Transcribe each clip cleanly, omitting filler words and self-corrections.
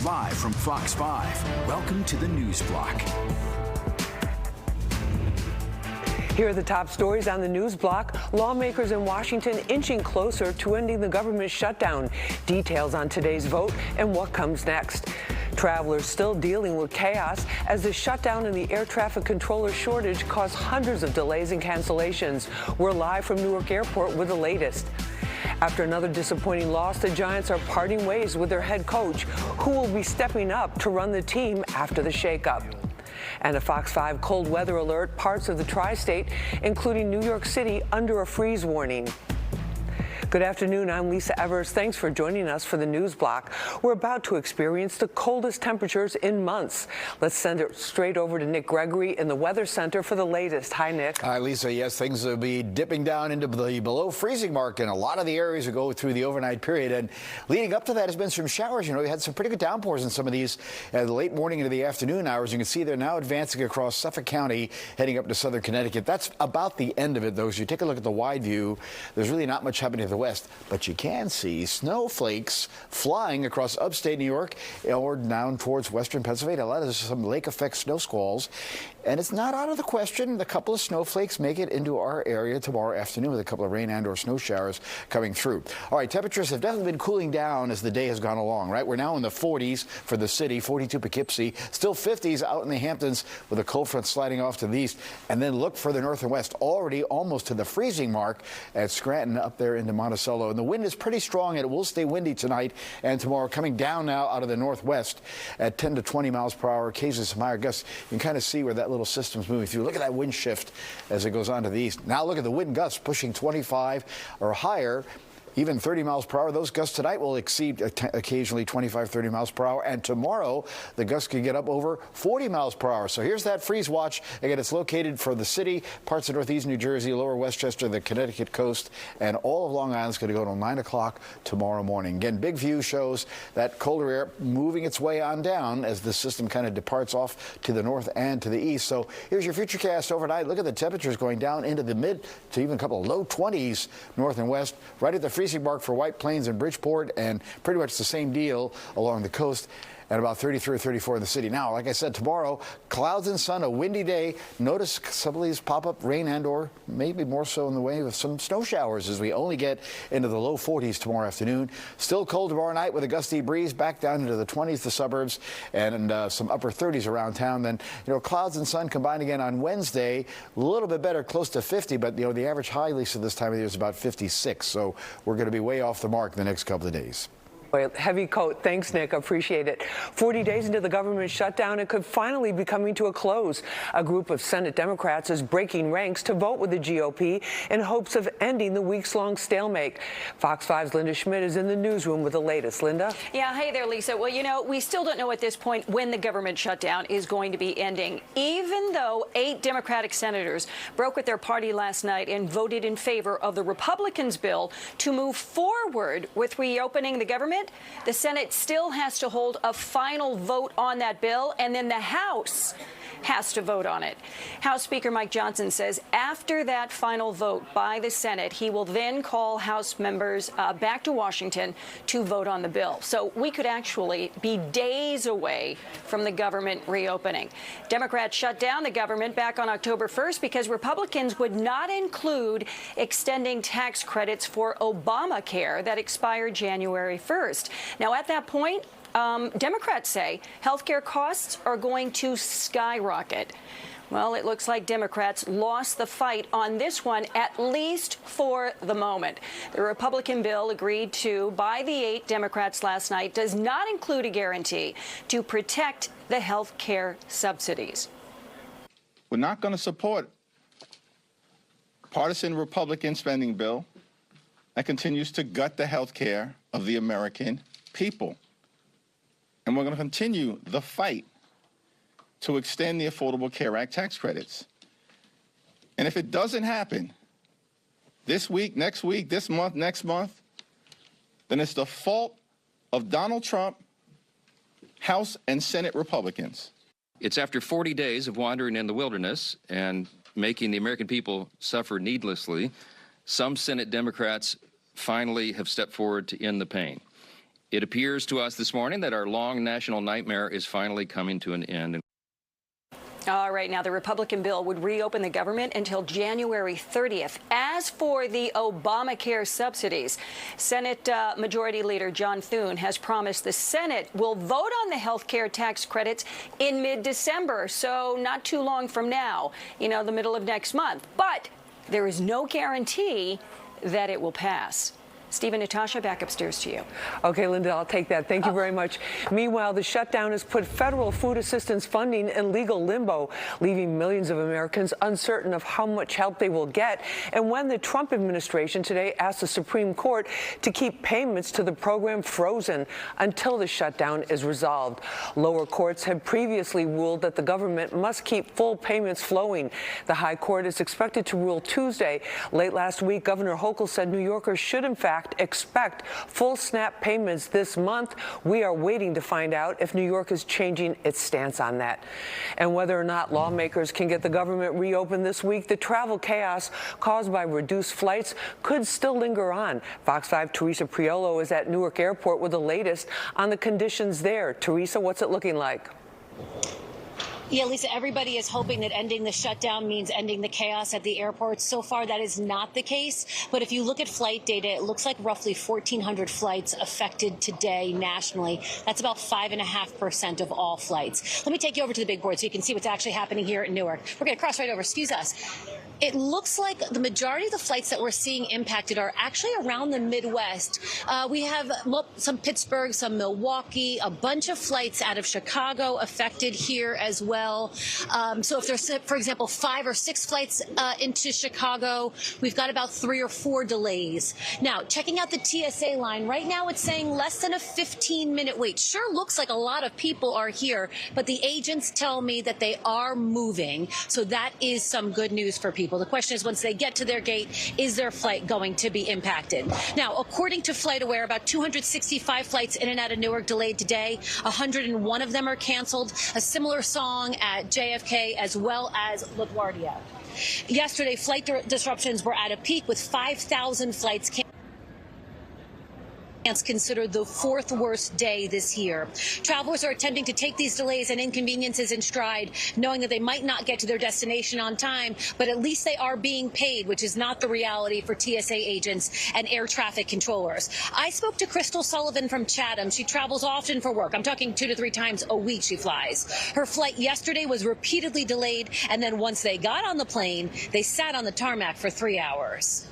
Live from Fox 5, welcome to the News Block. Here are the top stories on the news block. Lawmakers in Washington inching closer to ending the government shutdown. Details on today's vote and what comes next. Travelers still dealing with chaos as the shutdown and the air traffic controller shortage caused hundreds of delays and cancellations. We're live from Newark Airport with the latest. After another disappointing loss, the Giants are parting ways with their head coach, who will be stepping up to run the team after the shakeup. And a Fox 5 cold weather alert, parts of the tri-state, including New York City, under a freeze warning. Good afternoon, I'm Lisa Evers. Thanks for joining us for the News Block. We're about to experience the coldest temperatures in months. Let's send it straight over to Nick Gregory in the Weather Center for the latest. Hi, Nick. Hi, Lisa. Yes, things will be dipping down into the below freezing mark in a lot of the areas that go through the overnight period. And leading up to that has been some showers. You know, we had some pretty good downpours in some of these the late morning into the afternoon hours. You can see they're now advancing across Suffolk County, heading up to southern Connecticut. That's about the end of it, though. As you take a look at the wide view, there's really not much happening to the west, but you can see snowflakes flying across upstate New York or down towards western Pennsylvania. A lot of some lake effect snow squalls, and it's not out of the question. A couple of snowflakes make it into our area tomorrow afternoon with a couple of rain and or snow showers coming through. All right, temperatures have definitely been cooling down as the day has gone along, right? We're now in the 40s for the city, 42 Poughkeepsie, still 50s out in the Hamptons with a cold front sliding off to the east, and then look further north and west, already almost to the freezing mark at Scranton up there into Monticello. And the wind is pretty strong, and it will stay windy tonight and tomorrow, coming down now out of the northwest at 10 to 20 miles per hour, occasionally some higher gusts. You can kind of see where that little system's moving through. Look at that wind shift as it goes on to the east. Now look at the wind gusts pushing 25 or higher. Even 30 miles per hour. Those gusts tonight will exceed occasionally 25, 30 miles per hour. And tomorrow, the gusts could get up over 40 miles per hour. So here's that freeze watch. Again, it's located for the city, parts of northeast New Jersey, lower Westchester, the Connecticut coast, and all of Long Island is going to go till 9 o'clock tomorrow morning. Again, big view shows that colder air moving its way on down as the system kind of departs off to the north and to the east. So here's your futurecast overnight. Look at the temperatures going down into the mid to even a couple of low 20s north and west, right at the freezing mark for White Plains and Bridgeport, and pretty much the same deal along the coast, and about 33 or 34 in the city. Now, like I said, tomorrow, clouds and sun, a windy day. Notice some of these pop-up rain and or maybe more so in the way of some snow showers as we only get into the low 40s tomorrow afternoon. Still cold tomorrow night with a gusty breeze back down into the 20s, the suburbs, and some upper 30s around town. Then, you know, clouds and sun combined again on Wednesday. A little bit better, close to 50, but, you know, the average high, Lisa, this time of year is about 56. So we're going to be way off the mark the next couple of days. Heavy coat. Thanks, Nick. Appreciate it. 40 days into the government shutdown, it could finally be coming to a close. A group of Senate Democrats is breaking ranks to vote with the GOP in hopes of ending the weeks-long stalemate. Fox 5's Linda Schmidt is in the newsroom with the latest. Linda? Yeah, hey there, Lisa. Well, you know, we still don't know at this point when the government shutdown is going to be ending, even though 8 Democratic senators broke with their party last night and voted in favor of the Republicans' bill to move forward with reopening the government. The Senate still has to hold a final vote on that bill, and then the House has to vote on it. House Speaker Mike Johnson says after that final vote by the Senate, he will then call House members back to Washington to vote on the bill. So we could actually be days away from the government reopening. Democrats shut down the government back on October 1st because Republicans would not include extending tax credits for Obamacare that expired January 1st. Now, at that point, Democrats say healthcare costs are going to skyrocket. Well, it looks like Democrats lost the fight on this one, at least for the moment. The Republican bill agreed to by the 8 Democrats last night does not include a guarantee to protect the health care subsidies. We're not going to support a partisan Republican spending bill that continues to gut the health care of the American people. And we're going to continue the fight to extend the Affordable Care Act tax credits. And if it doesn't happen this week, next week, this month, next month, then it's the fault of Donald Trump, House and Senate Republicans. It's after 40 days of wandering in the wilderness and making the American people suffer needlessly, some Senate Democrats finally have stepped forward to end the pain. It appears to us this morning that our long national nightmare is finally coming to an end. All right, now the Republican bill would reopen the government until January 30th. As for the Obamacare subsidies, Senate Majority Leader John Thune has promised the Senate will vote on the health care tax credits in mid-December, so not too long from now, the middle of next month. But there is no guarantee that it will pass. Steve and Natasha, back upstairs to you. Okay, Linda, I'll take that. Thank you very much. Meanwhile, the shutdown has put federal food assistance funding in legal limbo, leaving millions of Americans uncertain of how much help they will get and when the Trump administration today asked the Supreme Court to keep payments to the program frozen until the shutdown is resolved. Lower courts had previously ruled that the government must keep full payments flowing. The High Court is expected to rule Tuesday. Late last week, Governor Hochul said New Yorkers should, in fact, expect full SNAP payments this month. We are waiting to find out if New York is changing its stance on that. And whether or not lawmakers can get the government reopened this week, the travel chaos caused by reduced flights could still linger on. Fox 5 Teresa Priolo is at Newark Airport with the latest on the conditions there. Teresa, what's it looking like? Yeah, Lisa, everybody is hoping that ending the shutdown means ending the chaos at the airports. So far, that is not the case. But if you look at flight data, it looks like roughly 1,400 flights affected today nationally. That's about 5.5% of all flights. Let me take you over to the big board so you can see what's actually happening here at Newark. We're going to cross right over. Excuse us. It looks like the majority of the flights that we're seeing impacted are actually around the Midwest. We have some Pittsburgh, some Milwaukee, a bunch of flights out of Chicago affected here as well. So if there's, for example, 5 or 6 flights into Chicago, we've got about 3 or 4 delays. Now, checking out the TSA line, right now it's saying less than a 15-minute wait. Sure looks like a lot of people are here, but the agents tell me that they are moving. So that is some good news for people. The question is, once they get to their gate, is their flight going to be impacted? Now, according to FlightAware, about 265 flights in and out of Newark delayed today. 101 of them are canceled. A similar song at JFK as well as LaGuardia. Yesterday, flight disruptions were at a peak with 5,000 flights canceled. Considered the 4th worst day this year. Travelers are attempting to take these delays and inconveniences in stride, knowing that they might not get to their destination on time, but at least they are being paid, which is not the reality for TSA agents and air traffic controllers. I spoke to Crystal Sullivan from Chatham. She travels often for work. I'm talking 2 to 3 times a week she flies. Her flight yesterday was repeatedly delayed, and then once they got on the plane, they sat on the tarmac for 3 hours.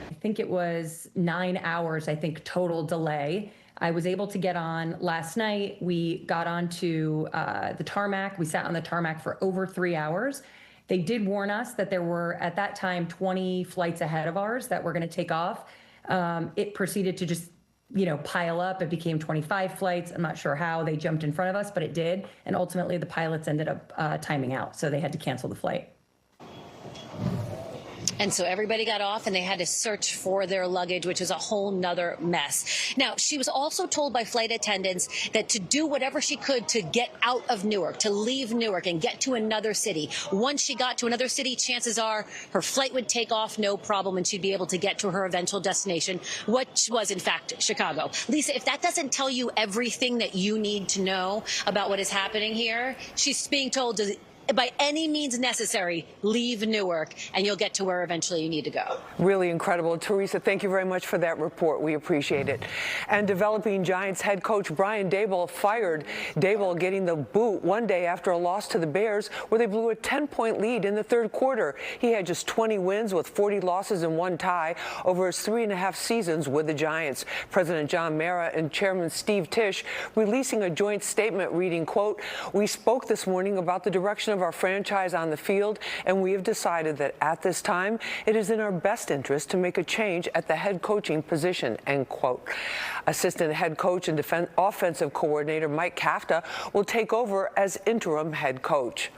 I think it was 9 hours, total delay. I was able to get on last night. We got onto the tarmac. We sat on the tarmac for over 3 hours. They did warn us that there were, at that time, 20 flights ahead of ours that were going to take off. It proceeded to just, pile up. It became 25 flights. I'm not sure how they jumped in front of us, but it did. And ultimately, the pilots ended up timing out, so they had to cancel the flight. And so everybody got off and they had to search for their luggage, which is a whole nother mess. Now, she was also told by flight attendants that to do whatever she could to get out of Newark, to leave Newark and get to another city. Once she got to another city, chances are her flight would take off no problem and she'd be able to get to her eventual destination, which was, in fact, Chicago. Lisa, if that doesn't tell you everything that you need to know about what is happening here, she's being told to, by any means necessary, leave Newark, and you'll get to where eventually you need to go. Really incredible. Teresa, thank you very much for that report. We appreciate it. And developing Giants head coach Brian Daboll fired. Daboll getting the boot one day after a loss to the Bears, where they blew a 10-point lead in the 3rd quarter. He had just 20 wins with 40 losses and 1 tie over his 3.5 seasons with the Giants. President John Mara and Chairman Steve Tisch releasing a joint statement reading, quote, "We spoke this morning about the direction of our franchise on the field, and we have decided that at this time it is in our best interest to make a change at the head coaching position," end quote. Assistant head coach and offensive coordinator Mike Kafka will take over as interim head coach.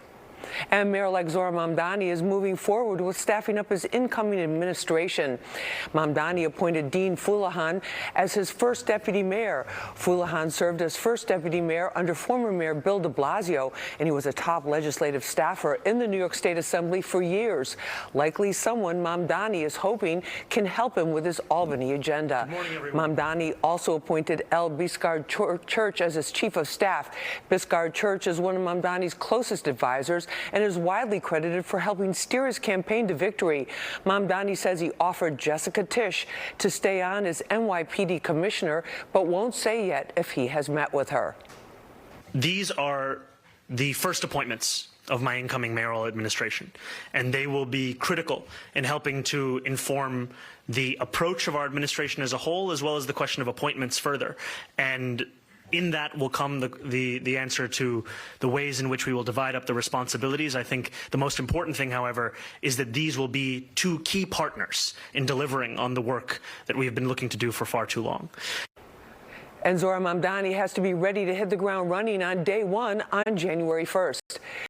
And Mayor-elect Zohran Mamdani is moving forward with staffing up his incoming administration. Mamdani appointed Dean Foulahan as his first deputy mayor. Foulahan served as first deputy mayor under former Mayor Bill de Blasio, and he was a top legislative staffer in the New York State Assembly for years. Likely someone Mamdani is hoping can help him with his Albany agenda. Mamdani also appointed L. Biscard Church as his chief of staff. Biscard Church is one of Mamdani's closest advisors and is widely credited for helping steer his campaign to victory. Mamdani says he offered Jessica Tisch to stay on as NYPD commissioner, but won't say yet if he has met with her. These are the first appointments of my incoming mayoral administration, and they will be critical in helping to inform the approach of our administration as a whole, as well as the question of appointments further. And in that will come the answer to the ways in which we will divide up the responsibilities. I think the most important thing, however, is that these will be two key partners in delivering on the work that we have been looking to do for far too long. And Zohran Mamdani has to be ready to hit the ground running on day one on January 1st.